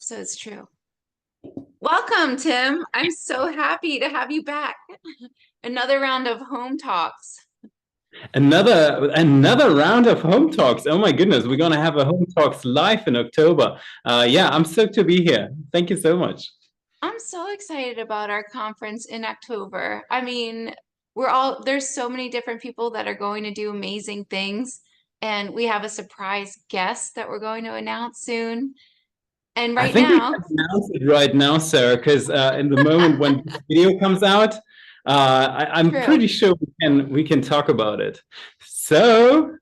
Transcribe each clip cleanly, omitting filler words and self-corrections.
So it's true. Welcome, Tim. I'm so happy to have you back. Another round of home talks. Another round of home talks. Oh my goodness, we're gonna have a home talks live in October. Yeah, I'm stoked to be here. Thank you so much. I'm so excited about our conference in October. I mean, there's so many different people that are going to do amazing things, and we have a surprise guest that we're going to announce soon. And I right think we now, can announce it right now, Sarah, because in the moment when this video comes out, I'm true. pretty sure we can talk about it. So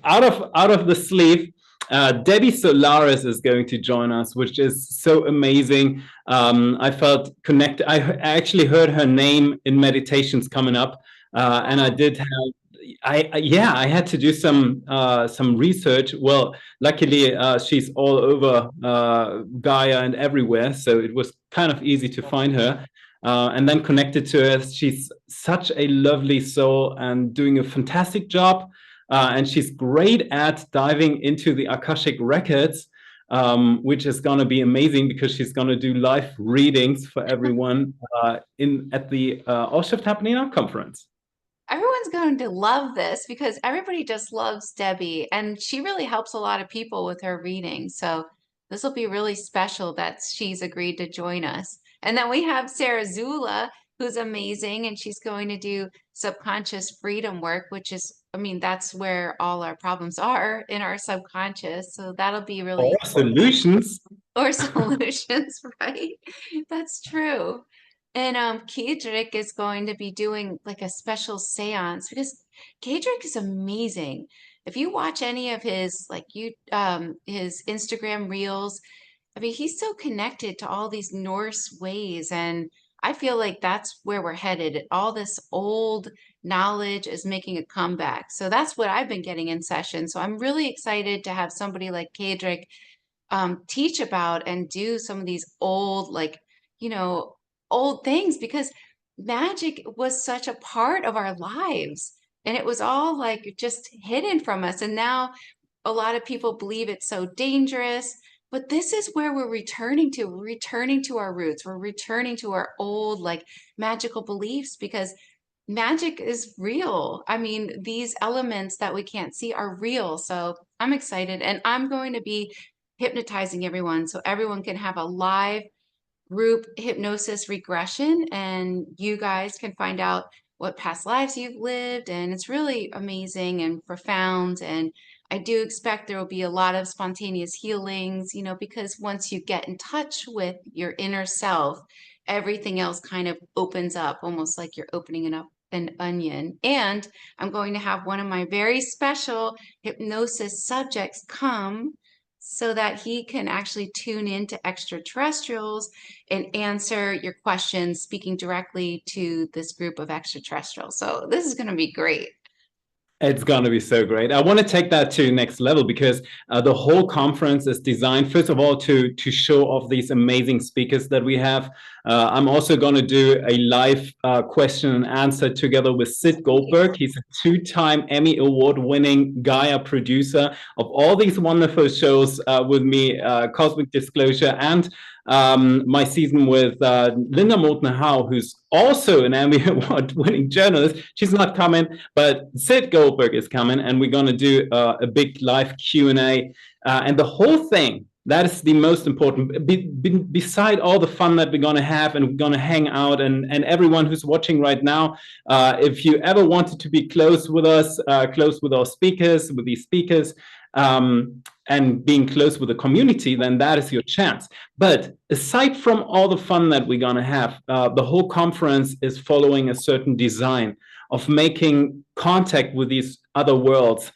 out of the sleeve, Debbie Solaris is going to join us, which is so amazing. I felt connected. I actually heard her name in meditations coming up, and I Oh, did have. Yeah, I had to do some research. Well, luckily she's all over Gaia and everywhere, so it was kind of easy to find her. And then connected to her, she's such a lovely soul and doing a fantastic job. And she's great at diving into the Akashic records, which is going to be amazing because she's going to do live readings for everyone in at the All Shift Happening Now conference. everyone's going to love this because everybody just loves Debbie, and she really helps a lot of people with her reading. So this will be really special that she's agreed to join us. And then we have Sarah Zula, who's amazing, and she's going to do subconscious freedom work, which is, I mean, that's where all our problems are in our subconscious. So that'll be Or really, solutions. or solutions, right? That's true. And Kedrick is going to be doing like a special seance because Kedrick is amazing. If you watch any of his his Instagram reels, I mean, he's so connected to all these Norse ways, and I feel like that's where we're headed. All this old knowledge is making a comeback. So that's what I've been getting in session. So I'm really excited to have somebody like Kedrick teach about and do some of these old, you know, old things because magic was such a part of our lives and it was all like just hidden from us. And now a lot of people believe it's so dangerous. But this is where we're returning to. We're returning to our roots. We're returning to our old, like magical beliefs because magic is real. I mean, these elements that we can't see are real. So I'm excited and I'm going to be hypnotizing everyone so everyone can have a live group hypnosis regression and you guys can find out what past lives you've lived. And it's really amazing and profound. And I do expect there will be a lot of spontaneous healings, because once you get in touch with your inner self, everything else kind of opens up, almost like you're opening up an onion. And I'm going to have one of my very special hypnosis subjects come so that he can actually tune into extraterrestrials and answer your questions, speaking directly to this group of extraterrestrials. So this is going to be great. It's going to be so great. I want to take that to next level because the whole conference is designed, first of all, to show off these amazing speakers that we have. I'm also going to do a live question and answer together with Sid Goldberg. He's a two-time Emmy Award-winning Gaia producer of all these wonderful shows with me, Cosmic Disclosure, and my season with Linda Moulton Howe, who's also an Emmy Award-winning journalist. She's not coming, but Sid Goldberg is coming, and we're going to do a big live Q&A. And the whole thing, that is the most important. Beside all the fun that we're going to have and we're going to hang out, and everyone who's watching right now, if you ever wanted to be close with us, close with our speakers, with these speakers, and being close with the community, then that is your chance. But aside from all the fun that we're going to have, the whole conference is following a certain design of making contact with these other worlds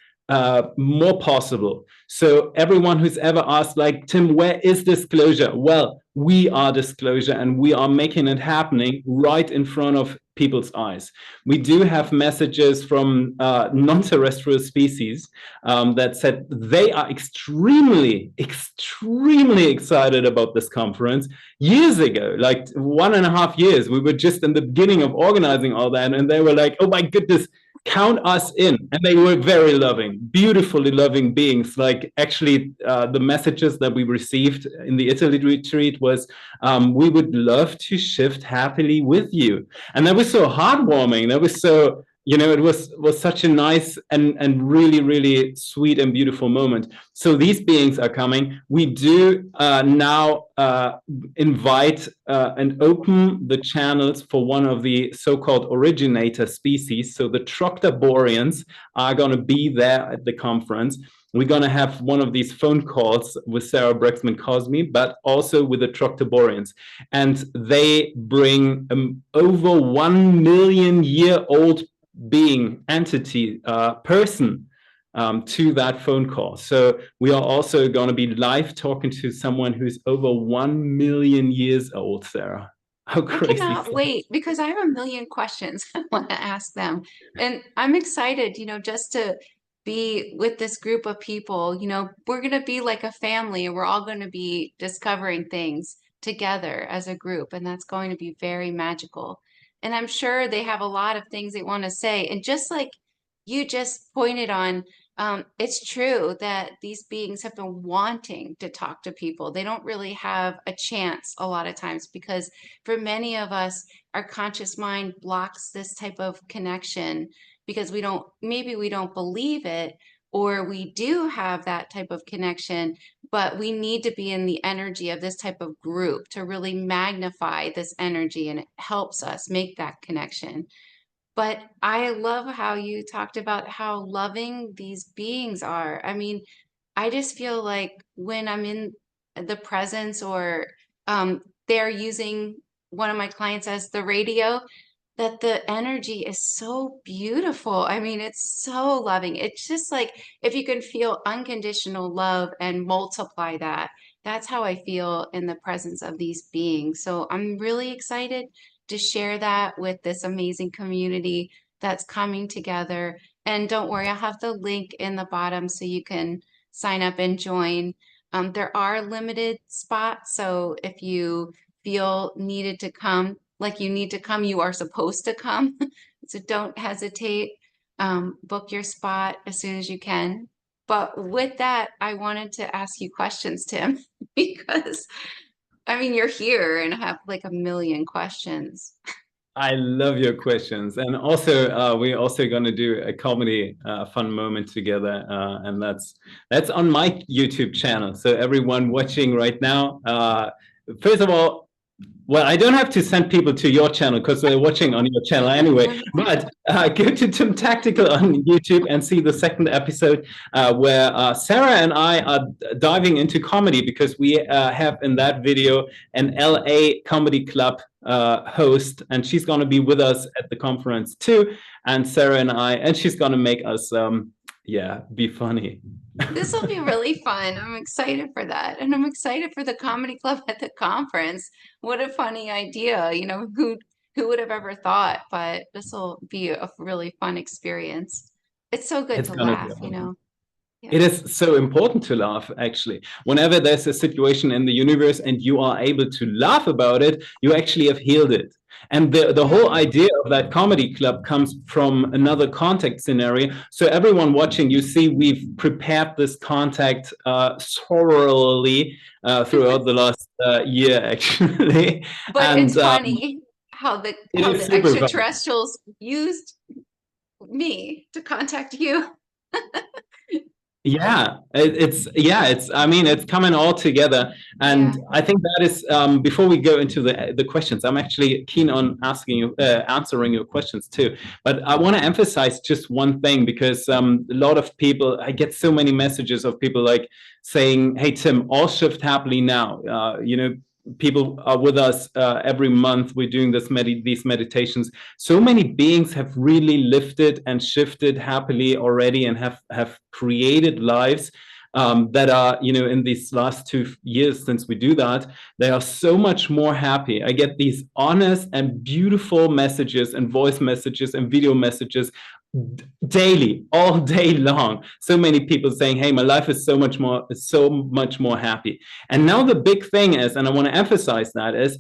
more possible. So everyone who's ever asked, like, Tim, where is disclosure? Well, we are disclosure and we are making it happening right in front of people's eyes. We do have messages from non-terrestrial species that said they are extremely, extremely excited about this conference. Years ago, like 1.5 years, we were just in the beginning of organizing all that, and they were like, oh my goodness, count us in. And they were very loving, beautifully loving beings. Like actually the messages that we received in the Italy retreat was, we would love to shift happily with you. And that was so heartwarming. That was so, it was such a nice and really, really sweet and beautiful moment. So these beings are coming. We do now invite and open the channels for one of the so-called originator species. So the Troctoborians are going to be there at the conference. We're going to have one of these phone calls with Sarah Breskman Cosme, but also with the Troctoborians. And they bring over 1 million year old being, entity, person to that phone call. So we are also going to be live talking to someone who's over 1 million years old, Sarah. How I crazy is cannot that? wait because I have a million questions I want to ask them. And I'm excited, just to be with this group of people. We're going to be like a family and we're all going to be discovering things together as a group. And that's going to be very magical. And I'm sure they have a lot of things they want to say. And just like you just pointed on, it's true that these beings have been wanting to talk to people. They don't really have a chance a lot of times because for many of us, our conscious mind blocks this type of connection because maybe we don't believe it, or we do have that type of connection, but we need to be in the energy of this type of group to really magnify this energy, and it helps us make that connection. But I love how you talked about how loving these beings are. I mean, I just feel like when I'm in the presence, or they're using one of my clients as the radio, that the energy is so beautiful. I mean, it's so loving. It's just like if you can feel unconditional love and multiply that, that's how I feel in the presence of these beings. So I'm really excited to share that with this amazing community that's coming together. And don't worry, I'll have the link in the bottom so you can sign up and join. There are limited spots, so if you feel needed to come, like you need to come, you are supposed to come. So don't hesitate. Book your spot as soon as you can. But with that, I wanted to ask you questions, Tim, because I mean, you're here and have like a million questions. I love your questions, and also we're also going to do a comedy fun moment together, and that's on my YouTube channel. So everyone watching right now, first of all, well, I don't have to send people to your channel because they're watching on your channel anyway. But go to Tim Tactical on YouTube and see the second episode where Sarah and I are diving into comedy, because we have in that video an LA comedy club host, and she's going to be with us at the conference too. And Sarah and she's going to make us, be funny. This will be really fun. I'm excited for that. And I'm excited for the comedy club at the conference. What a funny idea. Who would have ever thought? But this will be a really fun experience. It's so good It's to going to be laugh. It Yeah. is so important to laugh, actually. Whenever there's a situation in the universe and you are able to laugh about it, you actually have healed it. And the whole Mm. idea of that comedy club comes from another contact scenario. So everyone watching, you see, we've prepared this contact thoroughly throughout the last year, actually. But And it's funny how the it how is the super fun. extraterrestrials used me to contact you. It's I mean, it's coming all together. Yeah. And I think that is before we go into the questions, I'm actually keen on asking you answering your questions too. But I want to emphasize just one thing, because a lot of people, I get so many messages of people like saying, hey Tim, all shift happily now. People are with us every month. We're doing these meditations. So many beings have really lifted and shifted happily already, and have created lives that are, in these last 2 years since we do that, they are so much more happy. I get these honest and beautiful messages and voice messages and video messages daily, all day long. So many people saying, hey, my life is so much more happy. And now the big thing is, and I want to emphasize that, is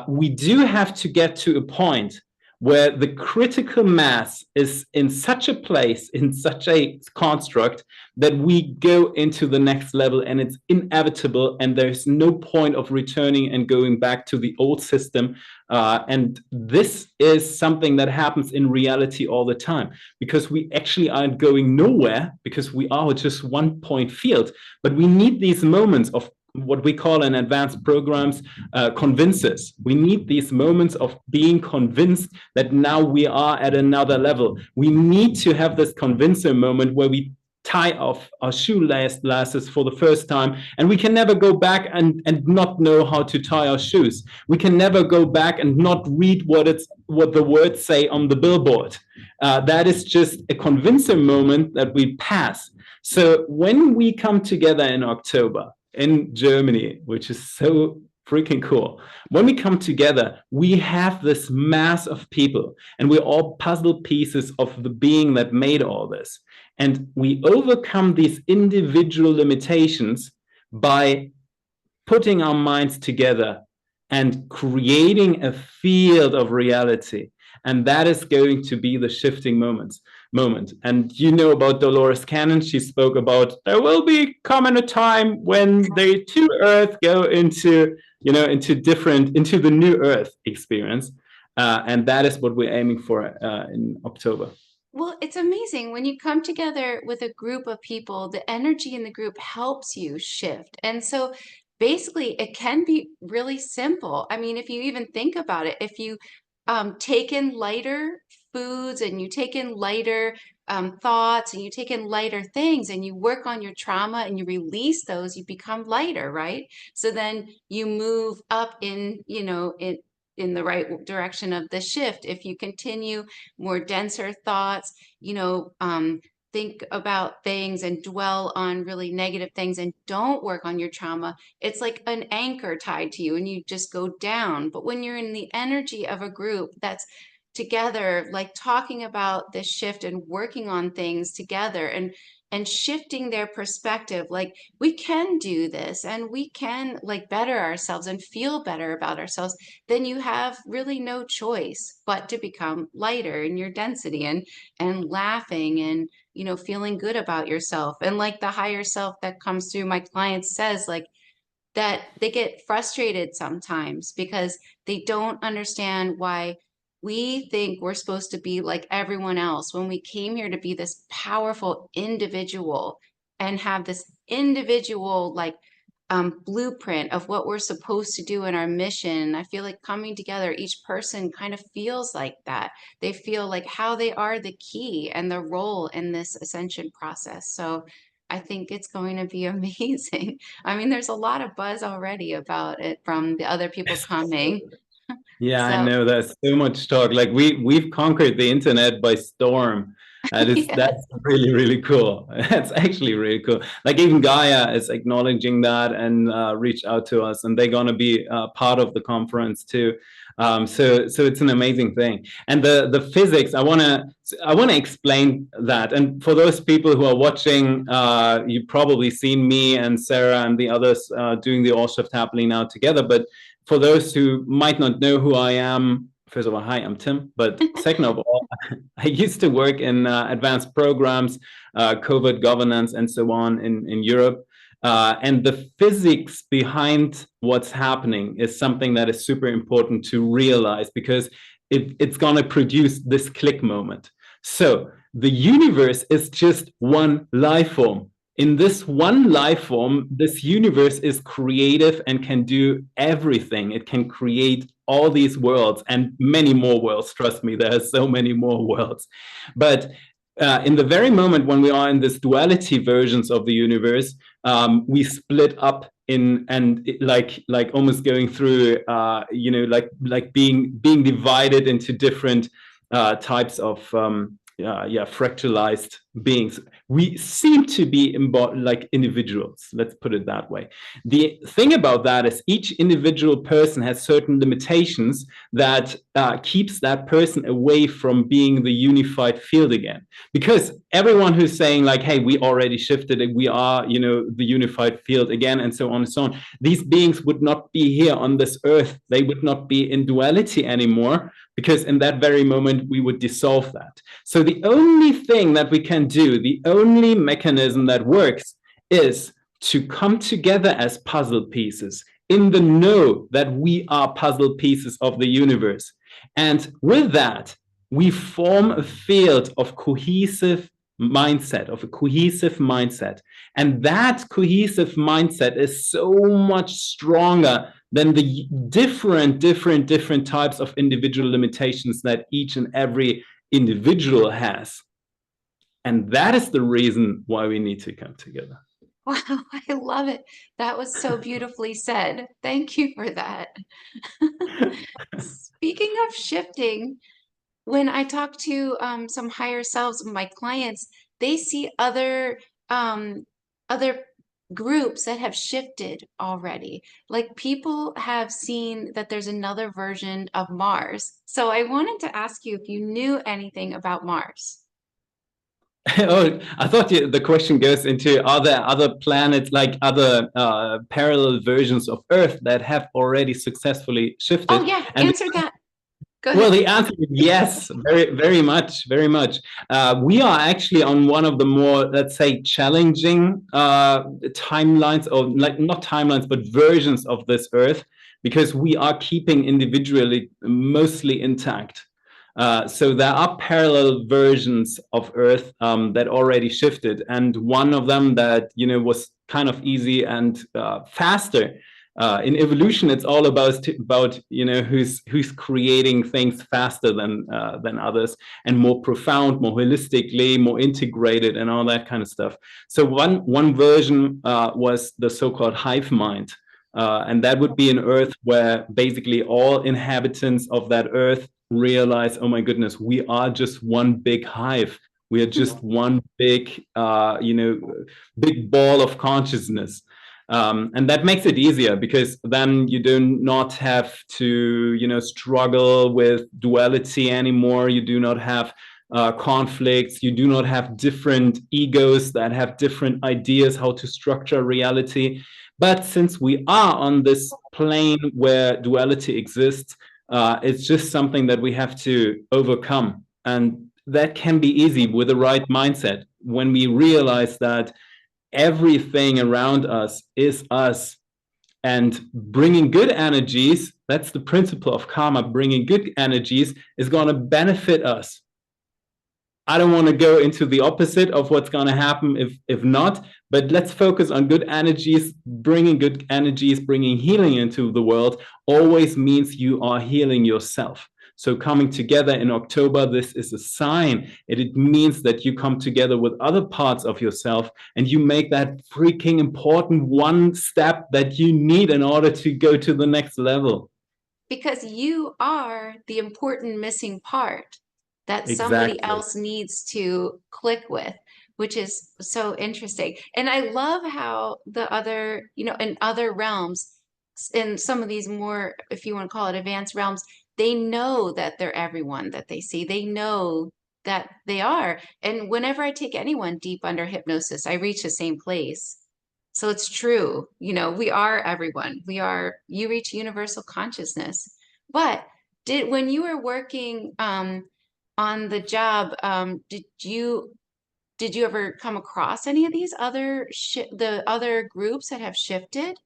we do have to get to a point where the critical mass is in such a place, in such a construct, that we go into the next level and it's inevitable and there's no point of returning and going back to the old system. And this is something that happens in reality all the time, because we actually aren't going nowhere, because we are just one point field. But we need these moments of what we call in advanced programs convinces. We need these moments of being convinced that now we are at another level. We need to have this convincer moment where we tie off our shoelaces for the first time, and we can never go back and not know how to tie our shoes. We can never go back and not read what the words say on the billboard. That is just a convincer moment that we pass. So when we come together in October in Germany, which is so freaking cool, when we come together, we have this mass of people, and we're all puzzle pieces of the being that made all this. And we overcome these individual limitations by putting our minds together and creating a field of reality. And that is going to be the shifting moment. And you know about Dolores Cannon. She spoke about there will be coming a time when the two Earth go into, into the new Earth experience. And that is what we're aiming for in October. Well, it's amazing when you come together with a group of people, the energy in the group helps you shift. And so basically, it can be really simple. I mean, if you even think about it, if you take in lighter foods and you take in lighter thoughts and you take in lighter things and you work on your trauma and you release those, you become lighter, right? So then you move up in the right direction of the shift. If you continue more denser thoughts, think about things and dwell on really negative things and don't work on your trauma, it's like an anchor tied to you and you just go down. But when you're in the energy of a group that's together, like talking about this shift and working on things together and shifting their perspective, like we can do this and we can like better ourselves and feel better about ourselves, then you have really no choice but to become lighter in your density and laughing and feeling good about yourself. And like the higher self that comes through, my client says like that they get frustrated sometimes because they don't understand why we think we're supposed to be like everyone else when we came here to be this powerful individual and have this individual like blueprint of what we're supposed to do in our mission. I feel like coming together, each person kind of feels like that. They feel like how they are the key and the role in this ascension process. So I think it's going to be amazing. I mean, there's a lot of buzz already about it from the other people coming. Yeah, I So know there's so much talk. Like we've conquered the internet by storm. yeah. That's really, really cool. That's actually really cool. Like even Gaia is acknowledging that and reached out to us, and they're gonna be part of the conference too. So it's an amazing thing. And the physics, I wanna explain that. And for those people who are watching, you've probably seen me and Sarah and the others doing the All Shift Happening now together. But for those who might not know who I am, first of all, hi, I'm Tim. But second of all, I used to work in advanced programs, COVID governance, and so on in Europe. And the physics behind what's happening is something that is super important to realize, because it's going to produce this click moment. So the universe is just one life form. In this one life form, this universe is creative and can do everything. It can create all these worlds and many more worlds. Trust me, there are so many more worlds. But in the very moment when we are in this duality versions of the universe, we split up in and like almost going through, like being divided into different types of fractalized beings. We seem to be like individuals. Let's put it that way. The thing about that is each individual person has certain limitations that keeps that person away from being the unified field again. Because everyone who's saying like, hey, we already shifted it, we are, the unified field again, and so on and so on, these beings would not be here on this earth. They would not be in duality anymore, because in that very moment we would dissolve that. So the only thing that we can do, the only mechanism that works, is to come together as puzzle pieces in the know that we are puzzle pieces of the universe. And with that, we form a field of cohesive mindset, of a cohesive mindset. And that cohesive mindset is so much stronger than the different types of individual limitations that each and every individual has. And that is the reason why we need to come together. Wow, I love it. That was so beautifully said. Thank you for that. Speaking of shifting, when I talk to some higher selves of my clients, they see other groups that have shifted already. Like people have seen that there's another version of Mars. So I wanted to ask you if you knew anything about Mars. Oh, I thought the question goes into, are there other planets, like other parallel versions of Earth that have already successfully Oh shifted? yeah, And answer that. Go well, ahead. the answer is yes, very much, very much. We are actually on one of the more, let's say, challenging timelines, or like not timelines, but versions of this Earth, because we are keeping individually mostly intact. So there are parallel versions of Earth that already shifted, and one of them that was kind of easy and faster. In evolution, it's all about who's creating things faster than others, and more profound, more holistically, more integrated, and all that kind of stuff. So one version was the so-called hive mind. And that would be an Earth where basically all inhabitants of that Earth realize, oh my goodness, we are just one big hive. We are just one big, big ball of consciousness. And that makes it easier, because then you do not have to, struggle with duality anymore. You do not have conflicts. You do not have different egos that have different ideas how to structure reality. But since we are on this plane where duality exists, it's just something that we have to overcome. And that can be easy with the right mindset, when we realize that everything around us is us, and bringing good energies, that's the principle of karma, bringing good energies is going to benefit us. I don't want to go into the opposite of what's going to happen if not, but let's focus on good energies. Bringing good energies, bringing healing into the world always means you are healing yourself. So coming together in October, this is a sign. It means that you come together with other parts of yourself, and you make that freaking important one step that you need in order to go to the next level. Because you are the important missing part that somebody Exactly. else needs to click with, which is so interesting. And I love how the other, in other realms, in some of these more, if you want to call it advanced realms, they know that they're everyone that they see. They know that they are. And whenever I take anyone deep under hypnosis, I reach the same place. So it's true, we are everyone. You reach universal consciousness. But when you were working on the job, did you ever come across any of these the other groups that have shifted?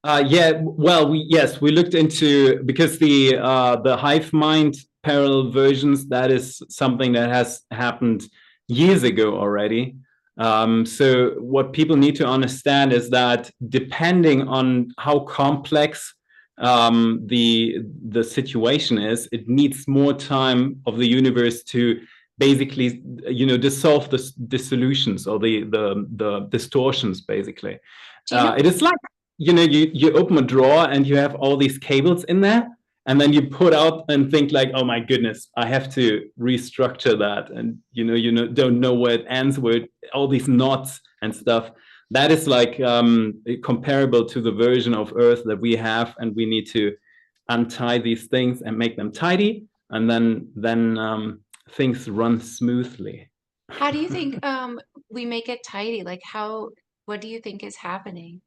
Yeah, well, we looked into, because the hive mind parallel versions, that is something that has happened years ago already. So what people need to understand is that depending on how complex the situation is, it needs more time of the universe to basically dissolve the dissolutions, or the distortions, basically. Do you know? It is like you open a drawer and you have all these cables in there, and then you put out and think like, oh my goodness, I have to restructure that, and don't know where it ends, all these knots and stuff. That is like comparable to the version of Earth that we have, and we need to untie these things and make them tidy, and then things run smoothly. How do you think we make it tidy? Like what do you think is happening?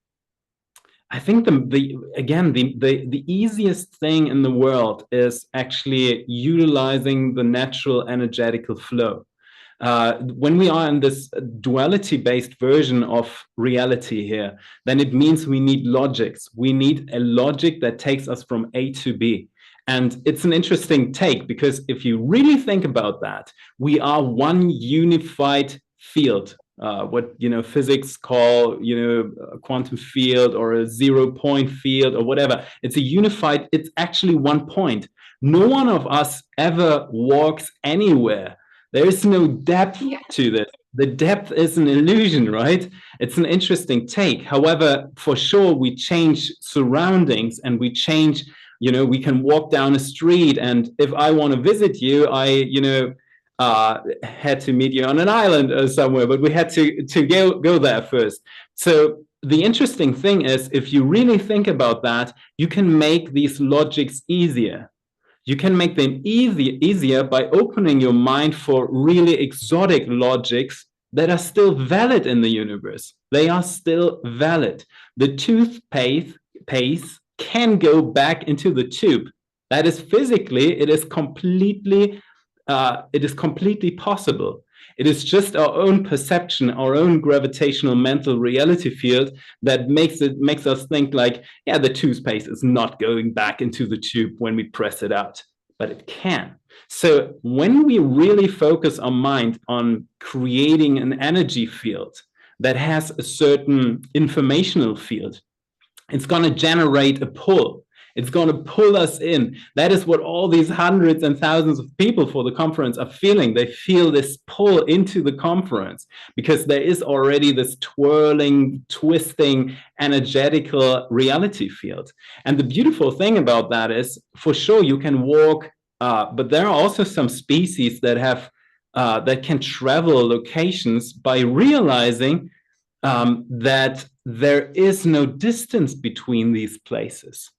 I think the easiest thing in the world is actually utilizing the natural energetical flow. When we are in this duality-based version of reality here, then it means we need logics. We need a logic that takes us from A to B. And it's an interesting take, because if you really think about that, we are one unified field. What physics call a quantum field or a 0-point field or whatever. It's actually one point. No one of us ever walks anywhere. There is no depth to this. The depth is an illusion, right? It's an interesting take. However, for sure, we change surroundings, and we change, we can walk down a street, and if I want to visit you, I had to meet you on an island or somewhere, but we had to go there first. So the interesting thing is, if you really think about that, you can make these logics easier. You can make them easier by opening your mind for really exotic logics that are still valid in the universe. They are still valid. The toothpaste can go back into the tube. That is physically, it is completely possible. It is just our own perception, our own gravitational mental reality field that makes us think like, yeah, the toothpaste is not going back into the tube when we press it out, but it can. So when we really focus our mind on creating an energy field that has a certain informational field, it's going to generate a pull. It's going to pull us in. That is what all these hundreds and thousands of people for the conference are feeling. They feel this pull into the conference because there is already this twirling, twisting, energetical reality field. And the beautiful thing about that is, for sure, you can walk, but there are also some species that can travel locations by realizing that there is no distance between these places.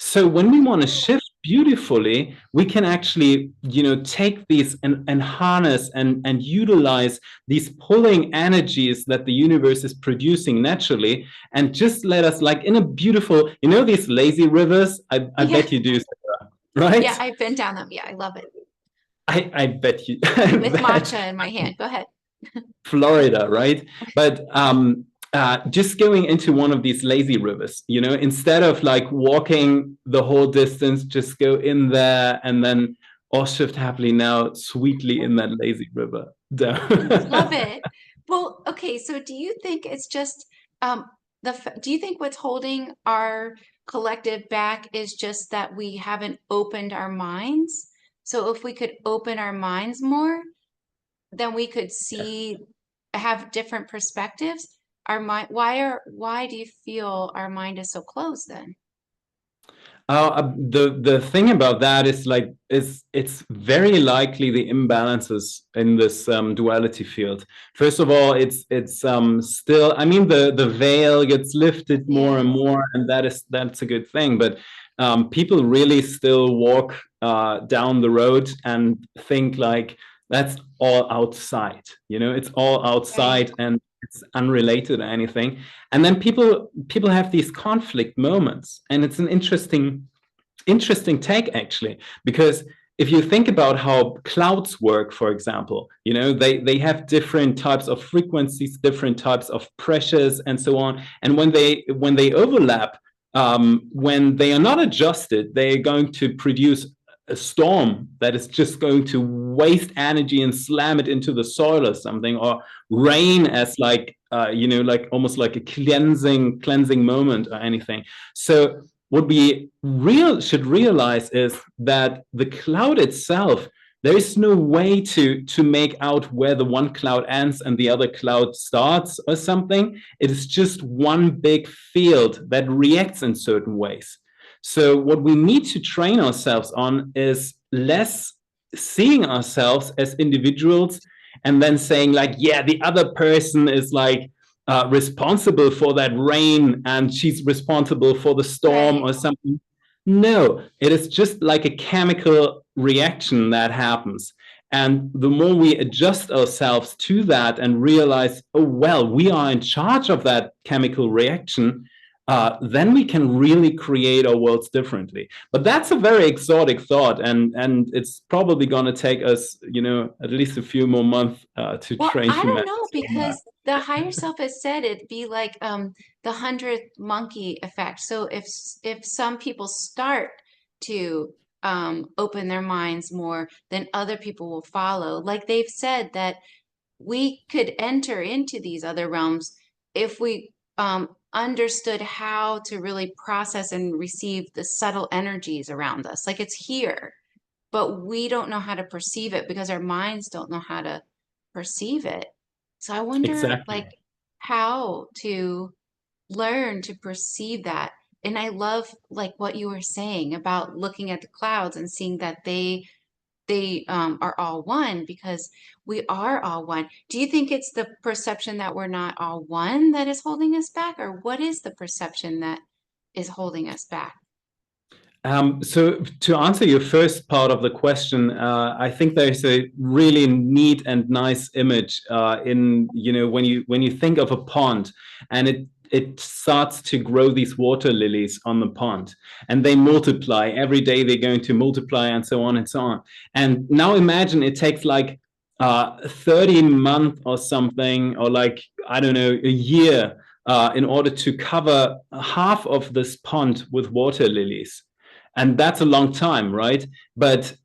So when we want to shift beautifully, we can actually, take these and harness and utilize these pulling energies that the universe is producing naturally, and just let us, like in a beautiful, these lazy rivers. I bet you do, Sarah, right? Yeah, I've been down them. Yeah, I love it. I bet you. With matcha in my hand. Go ahead. Florida, right? But just going into one of these lazy rivers, instead of like walking the whole distance, just go in there and then all shift happily now sweetly in that lazy river. Love it. Well, okay, so do you think it's just do you think what's holding our collective back is just that we haven't opened our minds? So if we could open our minds more, then we could have different perspectives. Our mind, why do you feel our mind is so closed then? The thing about that is it's very likely the imbalances in this duality field. First of all, it's still, I mean, the veil gets lifted more and more, and that's a good thing. But people really still walk down the road and think like that's all outside. It's all outside, right, and it's unrelated to anything. And then people have these conflict moments, and it's an interesting take actually, because if you think about how clouds work, for example, they have different types of frequencies, different types of pressures, and so on. And when they overlap, when they are not adjusted, they are going to produce a storm that is just going to waste energy and slam it into the soil or something, or rain as like almost like a cleansing moment or anything. So what we should realize is that the cloud itself, there is no way to make out where the one cloud ends and the other cloud starts or something. It is just one big field that reacts in certain ways. So what we need to train ourselves on is less seeing ourselves as individuals and then saying like, yeah, the other person is like responsible for that rain and she's responsible for the storm Right. or something. No, it is just like a chemical reaction that happens. And the more we adjust ourselves to that and realize, oh, well, we are in charge of that chemical reaction, then we can really create our worlds differently. But that's a very exotic thought, and it's probably going to take us, at least a few more months to Well, train I don't humanity know on that. because the higher self has said it'd be like the hundredth monkey effect. So if some people start to open their minds more, then other people will follow. Like they've said that we could enter into these other realms if we understood how to really process and receive the subtle energies around us. Like it's here, but we don't know how to perceive it because our minds don't know how to perceive it. So I wonder Exactly. like how to learn to perceive that. And I love like what you were saying about looking at the clouds and seeing that they are all one because we are all one. Do you think it's the perception that we're not all one that is holding us back, or what is the perception that is holding us back? So to answer your first part of the question, I think there's a really neat and nice image in when you think of a pond, and it starts to grow these water lilies on the pond, and they multiply every day. They're going to multiply, and so on and so on. And now imagine it takes like 30 months or something, or like I don't know, a year. In order to cover half of this pond with water lilies, and that's a long time, right? But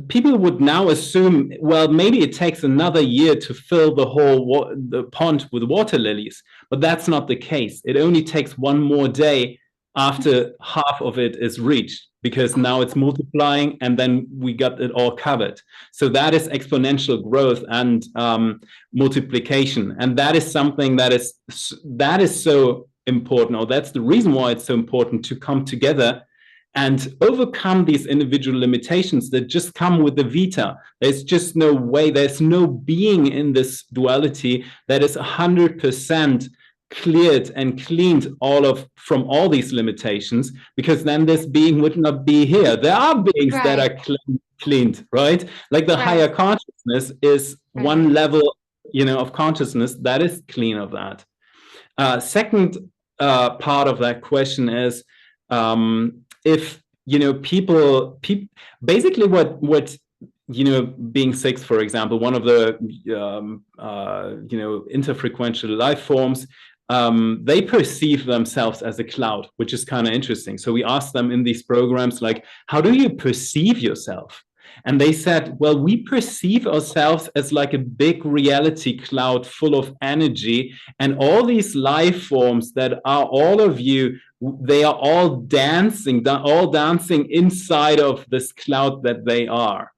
people would now assume, well, maybe it takes another year to fill the pond with water lilies, but that's not the case. It only takes one more day after half of it is reached, because now it's multiplying and then we got it all covered. So that is exponential growth and multiplication, and that is something that is so important, or that's the reason why it's so important to come together and overcome these individual limitations that just come with the vita. There's just no way, there's no being in this duality that is 100% cleared and cleaned from all these limitations, because then this being would not be here. There are beings that Right, are cleaned, right? Like the higher right, consciousness is right. one level, of consciousness that is clean of that. Second part of that question is, if basically what being six, for example, one of the interfrequential life forms, they perceive themselves as a cloud, which is kind of interesting. So we asked them in these programs, like, how do you perceive yourself? And they said, well, we perceive ourselves as like a big reality cloud full of energy, and all these life forms that are all of you, they are all dancing inside of this cloud that they are.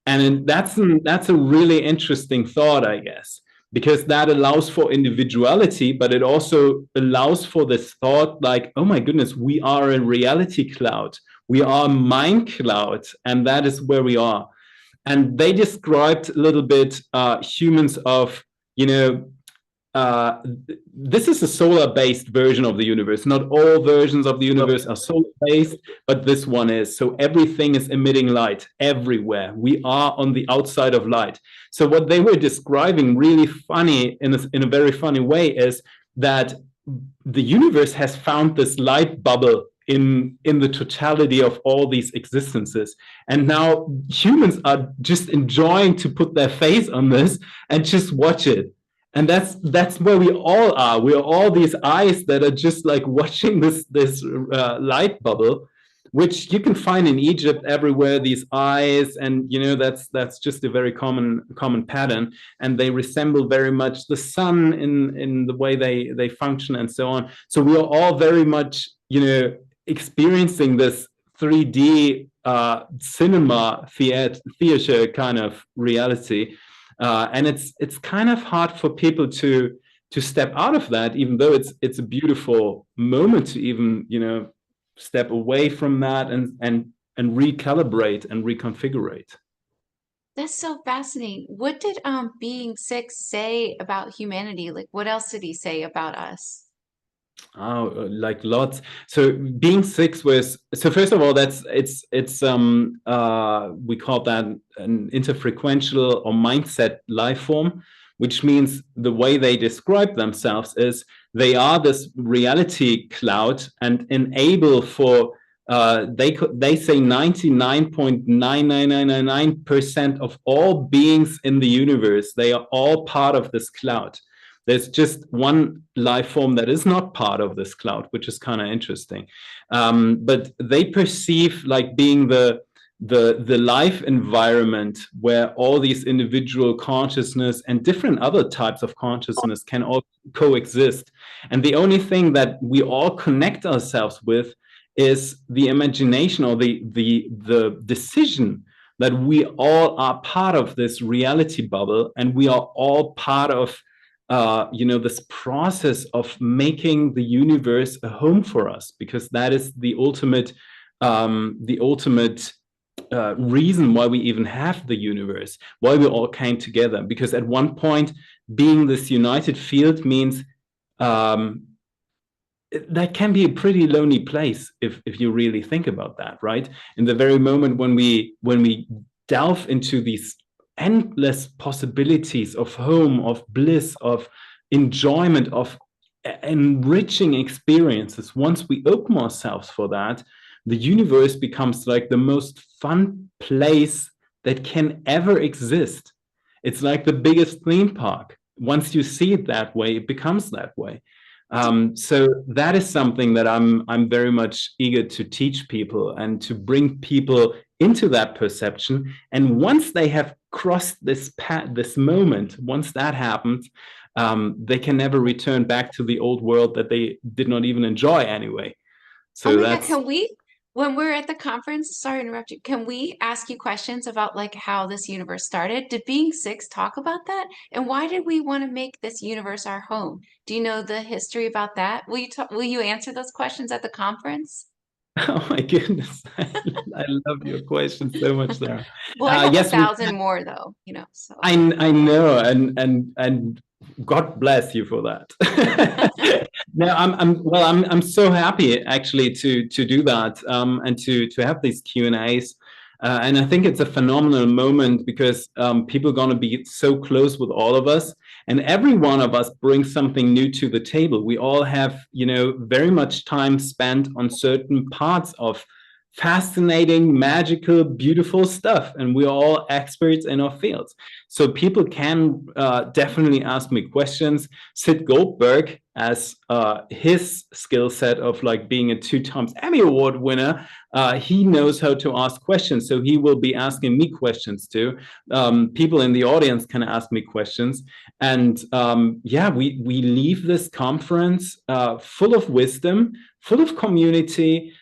And that's a really interesting thought, I guess, because that allows for individuality, but it also allows for this thought like, oh my goodness, we are a reality cloud. We are a mind cloud, and that is where we are. And they described a little bit humans of, you know, uh, this is a solar-based version of the universe. Not all versions of the universe are solar-based, but this one is. So everything is emitting light everywhere. We are on the outside of light. So what they were describing really funny, in a very funny way, is that the universe has found this light bubble in the totality of all these existences, and now humans are just enjoying to put their face on this and just watch it. And that's where we all are. We are all these eyes that are just like watching this light bubble, which you can find in Egypt everywhere. These eyes, and that's just a very common pattern, and they resemble very much the sun in the way they function and so on. So we are all very much experiencing this 3D cinema theater kind of reality. And it's kind of hard for people to step out of that, even though it's a beautiful moment to even step away from that and recalibrate and reconfigure. That's so fascinating. What did being six say about humanity? Like, what else did he say about us? Oh, like lots. So being six was, so first of all, it's we call that an interfrequential or mindset life form, which means the way they describe themselves is they are this reality cloud and enable for they say 99.99999% of all beings in the universe, they are all part of this cloud. There's just one life form that is not part of this cloud, which is kind of interesting. But they perceive like being the life environment where all these individual consciousness and different other types of consciousness can all coexist. And the only thing that we all connect ourselves with is the imagination or the decision that we all are part of this reality bubble, and we are all part of this process of making the universe a home for us, because that is the ultimate reason why we even have the universe, why we all came together. Because at one point, being this united field means that can be a pretty lonely place if you really think about that, right? In the very moment when we delve into these endless possibilities of home, of bliss, of enjoyment, of enriching experiences, once we open ourselves for that, the universe becomes like the most fun place that can ever exist. It's like the biggest theme park. Once you see it that way, it becomes that way. So that is something that I'm very much eager to teach people and to bring people into that perception. And once they have crossed this this moment, once that happens, they can never return back to the old world that they did not even enjoy anyway. Oh So my God, that's can we, when we're at the conference, sorry to interrupt you, can we ask you questions about like how this universe started? Did being six talk about that? And why did we want to make this universe our home? Do you know the history about that? Will you answer those questions at the conference? oh my goodness, I love your question so much, Sarah. Well, I have a Yes, we thousand more though, so. I know, and God bless you for that. No, I'm so happy actually to do that, and to have these Q&As. And I think it's a phenomenal moment because people are going to be so close with all of us, and every one of us brings something new to the table. We all have, very much time spent on certain parts of fascinating, magical, beautiful stuff, and we're all experts in our fields. So people can definitely ask me questions. Sid Goldberg, as his skill set of like being a 2 times Emmy Award winner, he knows how to ask questions. So he will be asking me questions too. People in the audience can ask me questions. And we leave this conference full of wisdom, full of community,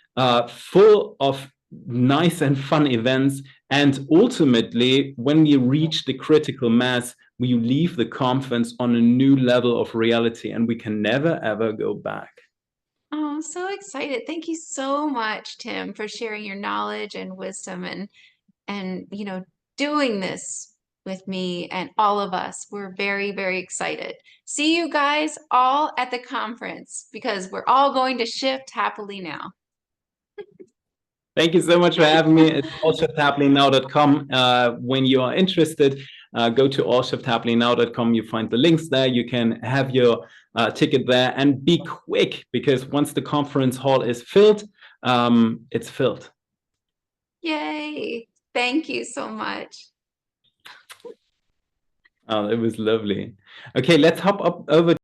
full of nice and fun events. And ultimately, when we reach the critical mass, we leave the conference on a new level of reality, and we can never, ever go back. Oh, I'm so excited. Thank you so much, Tim, for sharing your knowledge and wisdom and doing this with me and all of us. We're very, very excited. See you guys all at the conference because we're all going to shift happily now. Thank you so much for having me. It's allshifthappeningnow.com. When you are interested, go to allshifthappeningnow.com. You find the links there. You can have your ticket there, and be quick because once the conference hall is filled, it's filled. Yay. Thank you so much. Oh, it was lovely. Okay, let's hop up over